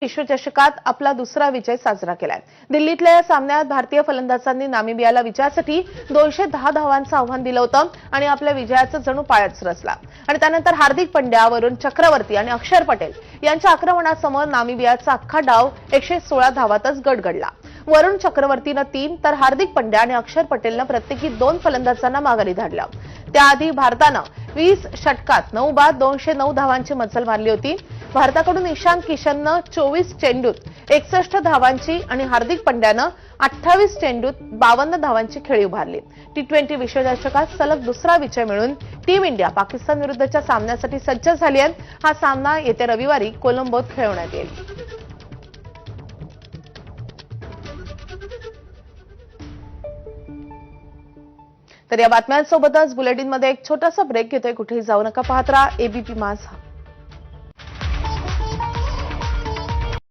विश्वचषकात आपला दुसरा विजय साजरा केलाय। दिल्लीतल्या या सामन्यात भारतीय फलंदाजांनी नामिबियाला विजयासाठी 210 धावांचं आव्हान दिलं होतं आणि आपल्या विजयाचं जणू पायच रचला। आणि त्यानंतर हार्दिक पंड्या, वरुण चक्रवर्ती आणि अक्षर पटेल यांच्या आक्रमणासमोर नामिबियाचा अख्खा डाव 116 धावातच गडगडला। वरुण चक्रवर्तीनं 3 तर हार्दिक पंड्या आणि अक्षर पटेलनं प्रत्येकी 2 फलंदाजांना माघारी धाडलं। त्याआधी भारतानं 20 षटकात 9 बाद 209 धावांची मजल मारली होती। भारताकडून ईशान किशननं 24 चेंडूत 61 धावांची आणि हार्दिक पंड्यानं 28 चेंडूत 52 धावांची खेळी उभारली। टी20 विश्वचषकात सलग दुसरा विजय मिळून टीम इंडिया पाकिस्तान विरुद्धच्या सामन्यासाठी सज्ज झाली आहे। हा सामना येत्या रविवारी कोलंबोत खेळवण्यात येईल। तर या बातम्यांसोबतच बुलेटिनमध्ये एक छोटासा ब्रेक घेतोय। कुठेही जाऊ नका, पाहत राहा एबीपी माझा।